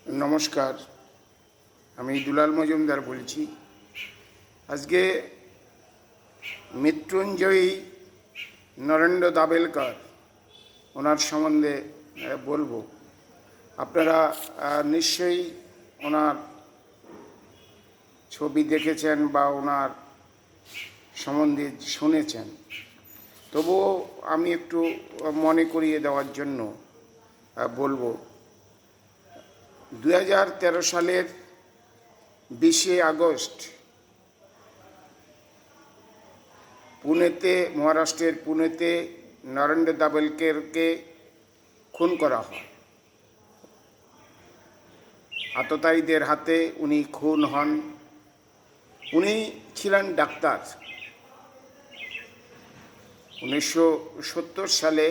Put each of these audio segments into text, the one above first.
নমস্কার, আমি দুলাল মজুমদার বলছি। আজকে মৃত্যুঞ্জয়ী নরেন্দ্র দাভোলকর ওনার সম্বন্ধে বলবো। আপনারা নিশ্চয়ই ওনার ছবি দেখেছেন বা ওনার সম্বন্ধে শুনেছেন, তবুও আমি একটু মনে করিয়ে দেওয়ার জন্য বলবো। 2013 সালের 20শে আগস্ট পুনেতে, মহারাষ্ট্রের পুনেতে নরেন্দ্র দাভোলকরকে খুন করা হয়। আততায়ীদের হাতে উনি খুন হন। উনি ছিলেন ডাক্তার। 1970 সালে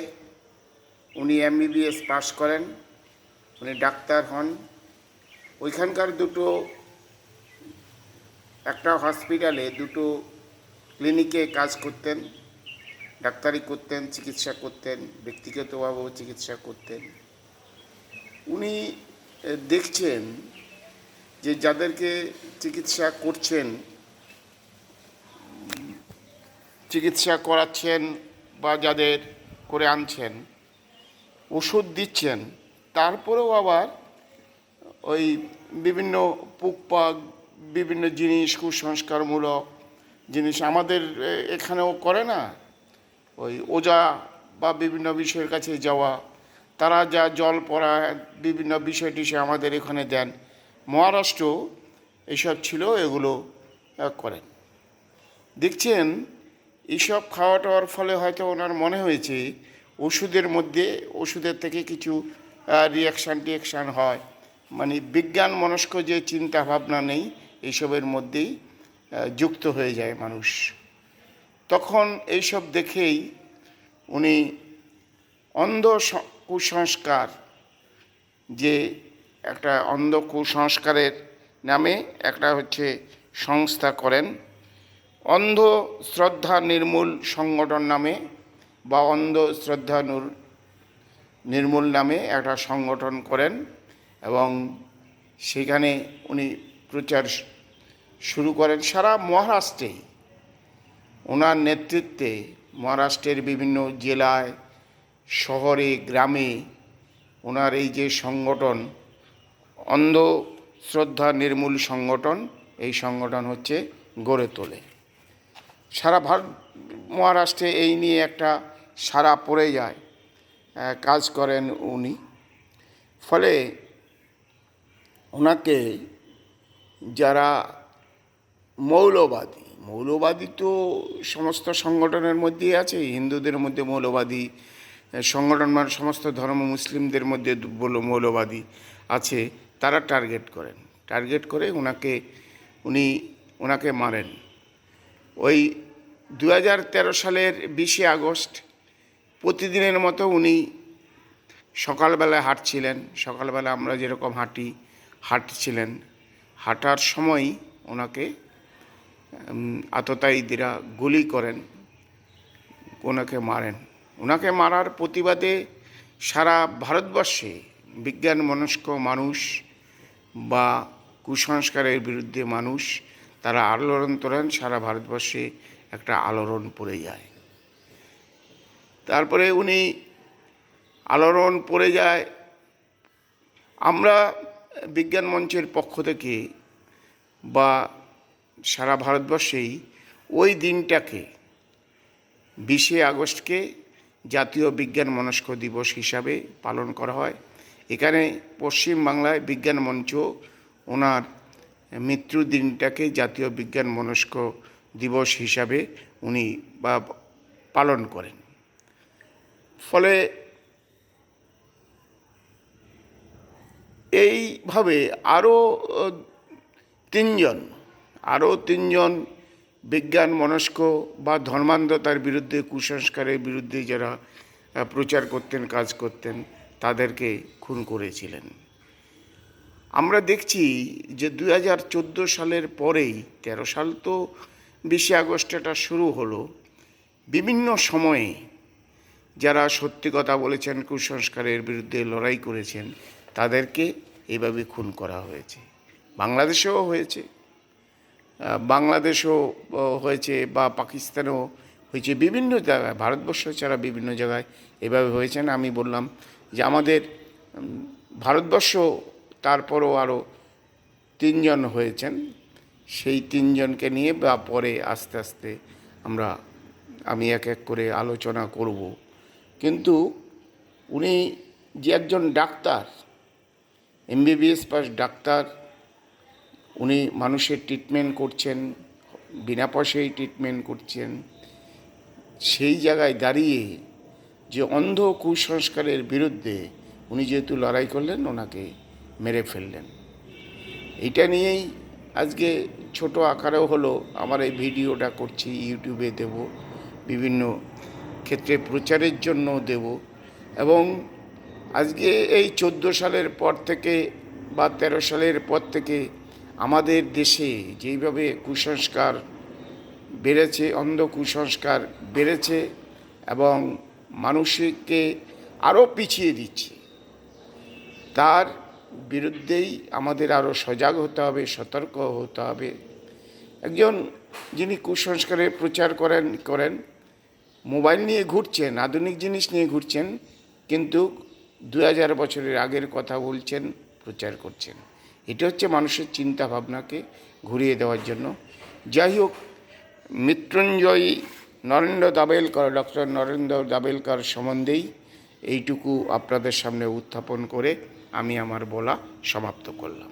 উনি MBBS পাশ করেন, উনি ডাক্তার হন। ওইখানকার একটা হসপিটালে দুটো ক্লিনিকে কাজ করতেন, ডাক্তারি করতেন, চিকিৎসা করতেন, ব্যক্তিগতভাবেও চিকিৎসা করতেন। উনি দেখছেন যে যাদেরকে চিকিৎসা করছেন, চিকিৎসা করাচ্ছেন বা যাদের করে আনছেন, ওষুধ দিচ্ছেন, তারপরেও আবার ওই বিভিন্ন পুকপাক, বিভিন্ন জিনিস, কুসংস্কারমূলক জিনিস আমাদের এখানেও করে না, ওই ওজা বা বিভিন্ন বিষয়ের কাছে যাওয়া, তারা যা জল পড়া, বিভিন্ন বিষয় টিষয় আমাদের এখানে দেন। মহারাষ্ট্র এসব ছিল, এগুলো করেন। দেখছেন এইসব খাওয়া টাওয়ার ফলে হয়তো ওনার মনে হয়েছে ওষুধের থেকে কিছু টিয়াকশান হয়, মানে বিজ্ঞান মনস্ক যে চিন্তা ভাবনা নেই, এইসবের মধ্যেই যুক্ত হয়ে যায় মানুষ। তখন এইসব দেখেই উনি অন্ধ কুসংস্কার, যে একটা অন্ধ কুসংস্কারের নামে একটা সংস্থা করেন, অন্ধ শ্রদ্ধা নির্মূল সংগঠন নামে বা অন্ধ শ্রদ্ধা নির্মূল নামে একটা সংগঠন করেন, এবং সেখানে উনি প্রচার শুরু করেন সারা মহারাষ্ট্রেই। ওনার নেতৃত্বে মহারাষ্ট্রের বিভিন্ন জেলায়, শহরে, গ্রামে ওনার এই যে সংগঠন, অন্ধ শ্রদ্ধা নির্মূল সংগঠন, এই সংগঠন গড়ে তোলে। সারা মহারাষ্ট্রে এই নিয়ে একটা সাড়া পড়ে যায়, কাজ করেন উনি। ফলে ওনাকে যারা মৌলবাদী তো সমস্ত সংগঠনের মধ্যেই আছে। হিন্দুদের মধ্যে মৌলবাদী সংগঠন, মানে সমস্ত ধর্ম, মুসলিমদের মধ্যে মৌলবাদী আছে, তারা টার্গেট করে ওনাকে মারেন। ওই 2013 সালের 20শে আগস্ট প্রতিদিনের মতো উনি সকালবেলায় হাঁটছিলেন, সকালবেলা আমরা যেরকম হাঁটছিলেন, হাঁটার সময় ওনাকে আততায়ীরা গুলি করেন, ওনাকে মারেন। ওনাকে মারার প্রতিবাদে সারা ভারতবর্ষে বিজ্ঞান মনস্ক মানুষ বা কুসংস্কারের বিরুদ্ধে মানুষ, তারা আলোড়ন তোলেন। সারা ভারতবর্ষে একটা আলোড়ন পড়ে যায়। তারপরে উনি আলোড়ন পড়ে যায়। আমরা বিজ্ঞান মঞ্চের পক্ষ থেকে বা সারা ভারতবর্ষেই ওই দিনটাকে, 20শে আগস্টকে জাতীয় বিজ্ঞান মনস্ক দিবস হিসাবে পালন করা হয়। এখানে পশ্চিমবাংলায় বিজ্ঞান মঞ্চ ওনার মৃত্যু দিনটাকে জাতীয় বিজ্ঞান মনস্ক দিবস হিসাবে উনি পালন করেন। ফলে এইভাবে আরও তিনজন বিজ্ঞান মনস্ক বা ধর্মান্ধতার বিরুদ্ধে, কুসংস্কারের বিরুদ্ধে যারা প্রচার করতেন, কাজ করতেন, তাদেরকে খুন করেছিলেন। আমরা দেখছি যে 2014 সালের পরেই, 13 সাল তো 20শে আগস্ট এটা শুরু হলো, বিভিন্ন সময়ে যারা সত্যি কথা বলেছেন, কুসংস্কারের বিরুদ্ধে লড়াই করেছেন, তাদেরকে এইভাবে খুন করা হয়েছে। বাংলাদেশেও হয়েছে, বাংলাদেশও হয়েছে বা পাকিস্তানেও হয়েছে, বিভিন্ন জায়গায়, ভারতবর্ষ ছাড়া বিভিন্ন জায়গায় এভাবে হয়েছেন। আমি বললাম যে আমাদের ভারতবর্ষ তারপরও আরও 3 জন হয়েছেন। সেই 3 জনকে নিয়ে বা পরে আস্তে আস্তে আমি এক এক করে আলোচনা করব। কিন্তু উনি যে একজন ডাক্তার, MBBS পাস ডাক্তার, উনি মানুষের ট্রিটমেন্ট করছেন, বিনা পয়সায় ট্রিটমেন্ট করছেন, সেই জায়গায় দাঁড়িয়ে যে অন্ধ কুসংস্কারের বিরুদ্ধে উনি যেহেতু লড়াই করলেন, ওনাকে মেরে ফেললেন। এটা নিয়েই আজকে ছোট আকারেও হলো আমার এই ভিডিওটা করছি, ইউটিউবে দেব, বিভিন্ন ক্ষেত্রে প্রচারের জন্য দেব। এবং আজকে এই 14 সালের পর থেকে বা 13 সালের পর থেকে আমাদের দেশে যেইভাবে কুসংস্কার বেড়েছে, অন্ধ কুসংস্কার বেড়েছে এবং মানুষকে আরও পিছিয়ে দিচ্ছে, তার বিরুদ্ধেই আমাদের আরও সজাগ হতে হবে, সতর্ক হতে হবে। একজন যিনি কুসংস্কারের প্রচার করেন মোবাইল নিয়ে ঘুরছেন, আধুনিক জিনিস নিয়ে ঘুরছেন, কিন্তু 2000 বছরের আগের কথা বলছেন, প্রচার করছেন। এটা হচ্ছে মানুষের চিন্তা ভাবনাকে ঘুরিয়ে দেওয়ার জন্য। যাই হোক, মৃত্যুঞ্জয়ী নরেন্দ্র দাভেলকর, ডক্টর নরেন্দ্র দাভেলকর সম্বন্ধেই এইটুকু আপনাদের সামনে উত্থাপন করে আমি আমার বলা সমাপ্ত করলাম।